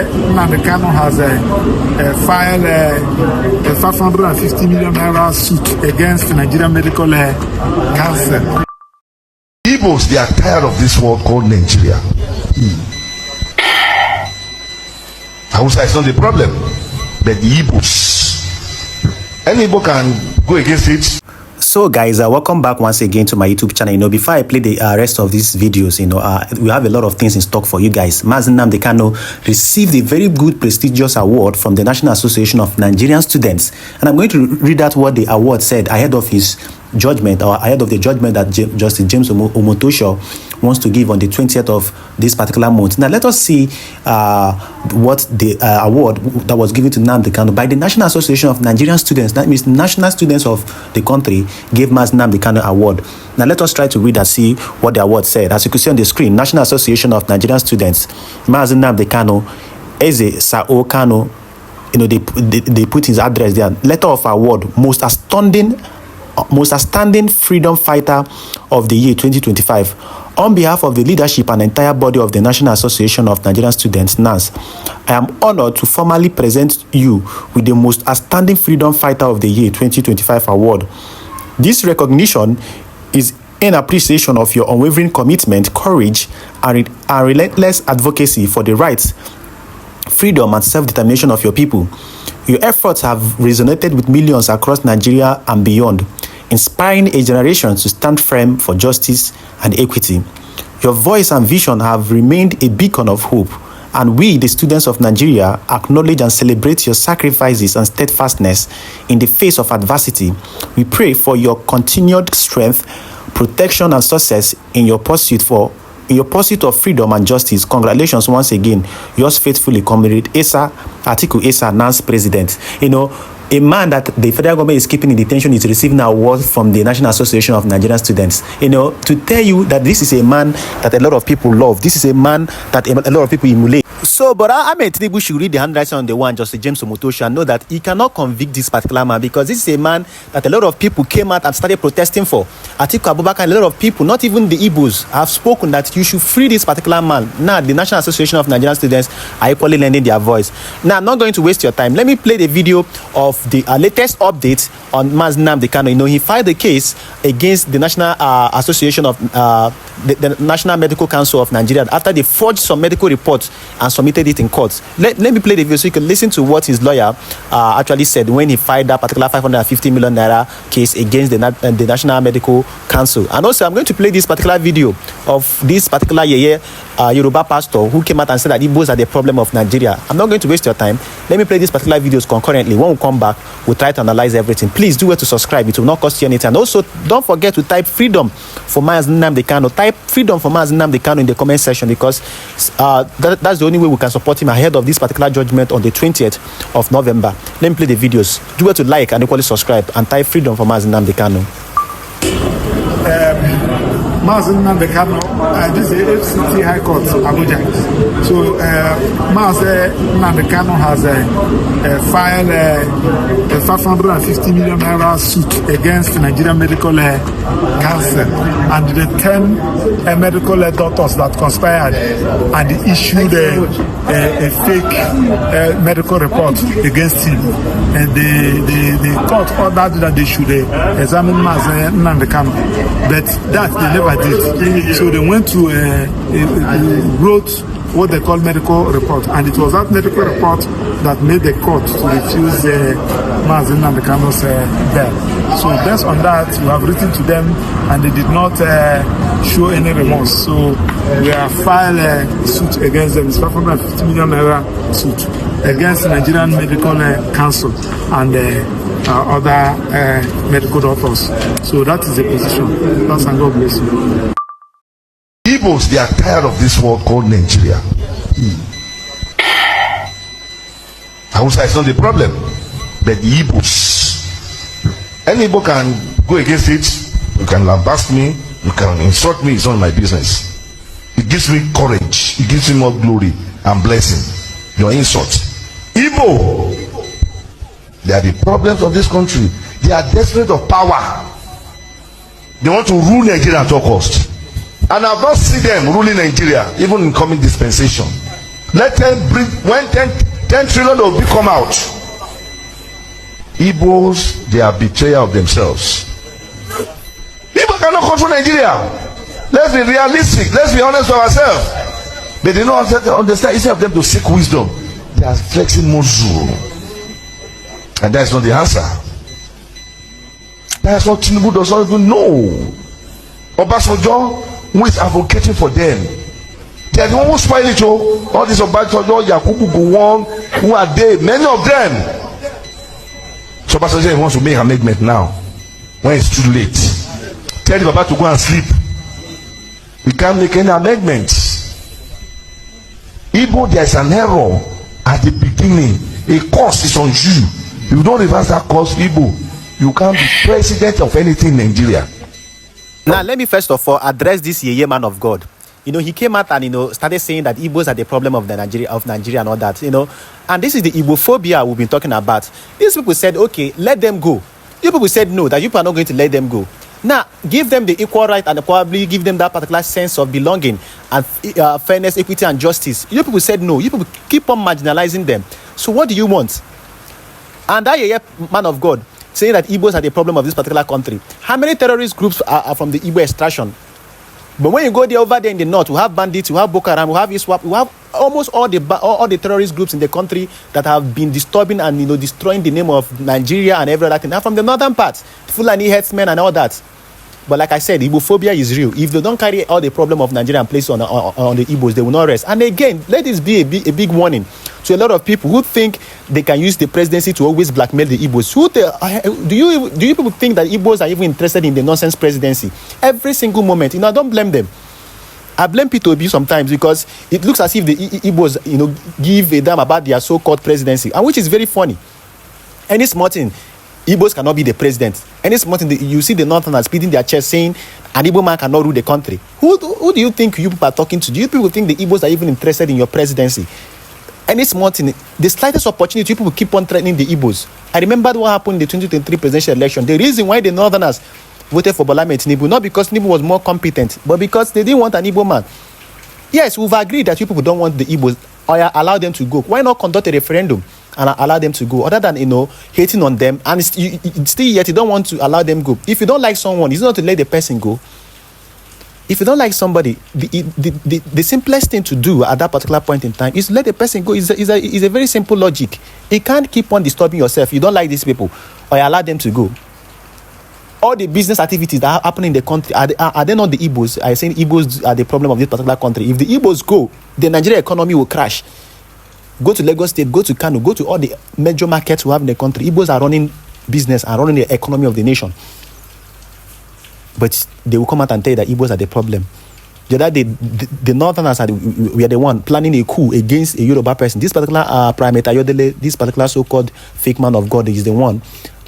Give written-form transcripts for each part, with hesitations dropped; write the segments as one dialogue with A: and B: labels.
A: Nnamdi Kanu has filed a 550 million naira suit against the Nigerian Medical Council.
B: Igbos, they are tired of this world called Nigeria. Hausa is not the problem, but the Igbos. Any Igbo can go against it.
C: So guys, welcome back once again to my YouTube channel. Before I play the rest of these videos, we have a lot of things in stock for you guys. Nnamdi Kanu received a very good prestigious award from the National Association of Nigerian Students, and I'm going to read out what the award said ahead of his judgment, or ahead of the judgment that Justice James Omotosho wants to give on the 20th of this particular month. Now let us see what the award that was given to Nnamdi Kanu by the National Association of Nigerian Students, that means national students of the country, gave Nnamdi Kanu award. Now let us try to read and see what the award said. As you can see on the screen, National Association of Nigerian Students, Nnamdi Kanu, Eze Sao Kanu, they put his address there. Letter of award, most outstanding freedom fighter of the year 2025. On behalf of the leadership and entire body of the National Association of Nigerian Students, NANS, I am honored to formally present you with the most outstanding freedom fighter of the year 2025 award. This recognition is in appreciation of your unwavering commitment, courage, and relentless advocacy for the rights, freedom, and self-determination of your people. Your efforts have resonated with millions across Nigeria and beyond, inspiring a generation to stand firm for justice and equity. Your voice and vision have remained a beacon of hope, and we, the students of Nigeria, acknowledge and celebrate your sacrifices and steadfastness in the face of adversity. We pray for your continued strength, protection, and success in your pursuit of freedom and justice. Congratulations once again. Yours faithfully, Comrade Atiku Esa, NANS President. A man that the federal government is keeping in detention is receiving an award from the National Association of Nigerian Students. To tell you that this is a man that a lot of people love. This is a man that a lot of people emulate. So, but Ahmed Tinubu should read the handwriting on the one, Justice James Omotosho, and know that he cannot convict this particular man, because this is a man that a lot of people came out and started protesting for. Atiku Abubakar and a lot of people, not even the Igbos, have spoken that you should free this particular man. Now, the National Association of Nigerian Students are equally lending their voice. Now, I'm not going to waste your time. Let me play the video of the latest update on Nnamdi Kanu. He filed a case against the National Association of the National Medical Council of Nigeria after they forged some medical reports and submitted it in court. Let me play the video so you can listen to what his lawyer actually said when he filed that particular 550 million naira case against the National Medical Council. And also, I'm going to play this particular video of this particular Yoruba pastor who came out and said that Igbos are the problem of Nigeria. I'm not going to waste your time. Let me play these particular videos concurrently. When we come back, we'll try to analyze everything. Please do well to subscribe. It will not cost you anything. And also, don't forget to type freedom for Nnamdi Kanu. Type freedom for Nnamdi Kanu in the comment section, because that's the only way we can support him ahead of this particular judgment on the 20th of November. Let me play the videos. Do well to like and equally subscribe and type freedom for Nnamdi Kanu.
A: Nnamdi Kanu, this is FCT High Court, Abuja. So, Nnamdi Kanu has filed a 550 million naira suit against the Nigerian Medical Council and the 10 medical doctors that conspired and issued a fake medical report against him. And the court ordered that they should examine Nnamdi Kanu, but that they never did. So they went to wrote what they call medical report, and it was that medical report that made the court to refuse Nnamdi Kanu's bail. So based on that, we have written to them, and they did not show any remorse. So we have filed a suit against them. It's 550 million naira suit against the Nigerian Medical Council and other medical doctors. So that is the position. Thanks, and God bless you.
B: Igbos, they are tired of this world called Nigeria. Hausa is not the problem, but the Igbos. Any Igbo can go against it. You can lambast me, you can insult me. It's not my business. It gives me courage. It gives me more glory and blessing. Your insult. Igbo, they are the problems of this country. They are desperate of power. They want to rule Nigeria at all cost. And I've not seen them ruling Nigeria, even in coming dispensation. Let them bring, when 10 trillion will come out. Igbos, they are betrayer of themselves. Igbo cannot control Nigeria. Let's be realistic. Let's be honest with ourselves. But they don't understand. Instead of them to seek wisdom, they are flexing muscle. And that's not the answer. That's what Tinubu does not even know. Obasanjo, who is advocating for them, they are the one who spoil it. All these Obasanjo, Yakubu Gowon, who are they? Many of them. So Obasanjo wants to make an amendment now, when it's too late. Tell the Baba to go and sleep. We can't make any amendments. Igbo, there is an error at the beginning. A course is on you. If you don't reverse that course, Igbo, you can't be president of anything in Nigeria.
C: Now, let me first of all address this Yeye man of God. He came out and, started saying that Igbos are the problem of Nigeria and all that, And this is the Igbophobia we've been talking about. These people said, okay, let them go. You people said no, that you people are not going to let them go. Now, give them the equal right and probably give them that particular sense of belonging and fairness, equity, and justice. You people said no. You people keep on marginalizing them. So what do you want? And that Yeye man of God saying that Igbos are the problem of this particular country. How many terrorist groups are from the Igbo extraction? But when you go there, over there in the north, we have bandits, we have Boko Haram, we have ISWAP, we have almost all the terrorist groups in the country that have been disturbing and destroying the name of Nigeria and every other thing. Now from the northern part, Fulani herdsmen and all that. But like I said, Igbophobia is real. If they don't carry all the problem of Nigeria and place on the Igbos, they will not rest. And again, let this be a big warning to a lot of people who think they can use the presidency to always blackmail the Igbos. Do you people think that Igbos are even interested in the nonsense presidency? Every single moment, I don't blame them. I blame P2B sometimes because it looks as if the Igbos, give a damn about their so-called presidency, and which is very funny. Any small thing, Igbos cannot be the president. Any small thing, you see the Northerners beating their chest saying an Igbo man cannot rule the country. Who do you think you people are talking to? Do you people think the Igbos are even interested in your presidency? Any small thing, the slightest opportunity, people keep on threatening the Igbos. I remember what happened in the 2023 presidential election. The reason why the Northerners voted for Bola Ahmed Tinubu, not because Tinubu was more competent, but because they didn't want an Igbo man. Yes, we've agreed that you people don't want the Igbos, or allow them to go. Why not conduct a referendum and allow them to go, other than hating on them, and still yet you don't want to allow them go? If you don't like someone, it's not to let the person go. If you don't like somebody, the simplest thing to do at that particular point in time is to let the person go. Is a very simple logic. You can't keep on disturbing yourself. You don't like these people, or you allow them to go. All the business activities that are happening in the country, are they not the Igbos? I saying Igbos are the problem of this particular country. If the Igbos go, the Nigerian economy will crash. Go to Lagos State, go to Kanu, go to all the major markets we have in the country. Igbos are running business and running the economy of the nation. But they will come out and tell you that Igbos are the problem. The other day, the Northerners we are the one planning a coup against a Yoruba person. This particular Primate Ayodele, this particular so-called fake man of God is the one.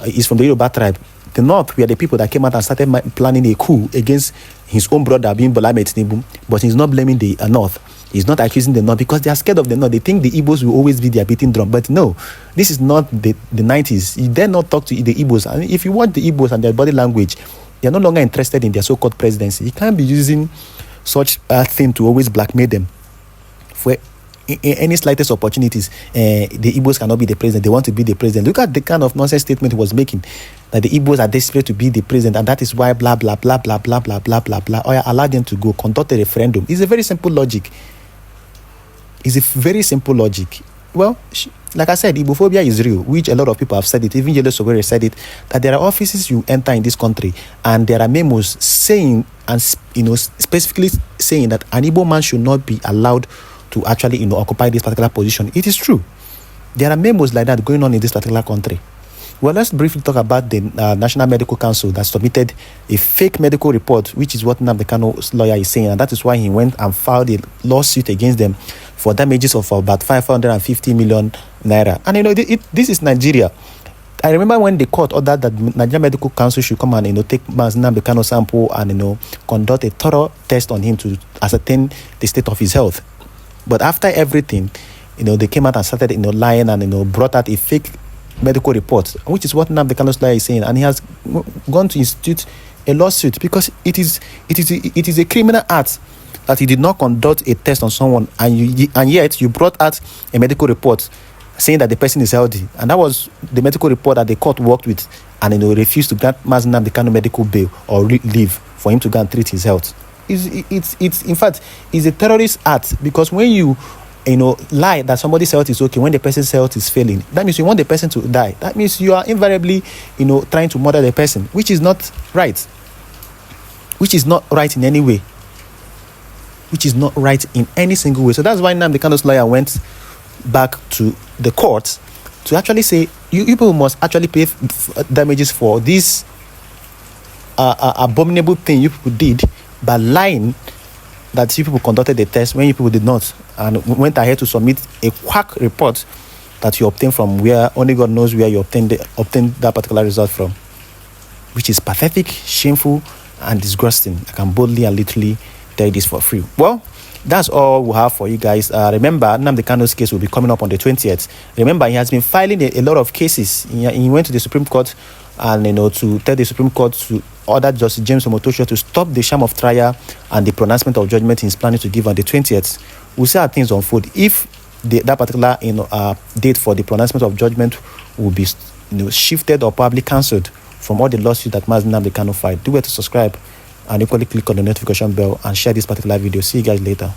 C: Is from the Yoruba tribe. The North, we are the people that came out and started planning a coup against his own brother, being Bola Ahmed Tinubu. But he's not blaming the North. He's not accusing the North because they are scared of the North. They think the Igbos will always be their beating drum. But no, this is not the 90s. You dare not talk to the Igbos. And if you watch the Igbos and their body language, they are no longer interested in their so-called presidency. You can't be using such a thing to always blackmail them. For any slightest opportunities, the Igbos cannot be the president. They want to be the president. Look at the kind of nonsense statement he was making, that the Igbos are desperate to be the president, and that is why blah blah blah blah blah blah blah blah blah. Or allow them to go conduct a referendum. It's a very simple logic. It's a very simple logic. Well, like I said, Igbophobia is real, which a lot of people have said it. Even Yele Sowore said it, that there are offices you enter in this country, and there are memos saying, and specifically saying that an Igbo man should not be allowed to actually occupy this particular position. It is true. There are memos like that going on in this particular country. Well, let's briefly talk about the National Medical Council that submitted a fake medical report, which is what Nnamdi Kanu's lawyer is saying, and that is why he went and filed a lawsuit against them for damages of about 550 million naira. And this is Nigeria. I remember when the court ordered that Nigeria Medical Council should come and take Nnamdi Kanu's sample and conduct a thorough test on him to ascertain the state of his health. But after everything, they came out and started lying and brought out a fake medical report, which is what Nnamdi Kanu's lawyer is saying, and he has gone to institute a lawsuit because it is a criminal act that you did not conduct a test on someone, and yet you brought out a medical report saying that the person is healthy, and that was the medical report that the court worked with, and refused to grant Nnamdi Kanu medical bail or leave for him to go and treat his health. It's in fact, it's a terrorist act, because when you lie that somebody's health is okay when the person's health is failing, that means you want the person to die. That means you are invariably trying to murder the person, which is not right. Which is not right in any way. Which is not right in any single way. So that's why Nnamdi Kanu's lawyer went back to the court to actually say, you people must actually pay damages for this abominable thing you people did by lying that you people conducted the test when you people did not, and went ahead to submit a quack report that you obtained from where only God knows where you obtained that particular result from, which is pathetic, shameful, and disgusting. I can boldly and literally tell you this for free. Well, that's all we have for you guys. Remember, Nnamdi Kanu's case will be coming up on the 20th. Remember, he has been filing a lot of cases. He went to the Supreme Court and to tell the Supreme Court to order Justice James Omotosho to stop the sham of trial and the pronouncement of judgment he's planning to give on the 20th. We'll see how things unfold. If that particular date for the pronouncement of judgment will be shifted or probably cancelled from all the lawsuits that Nnamdi Kanu filed, do well to subscribe and equally click on the notification bell and share this particular video. See you guys later.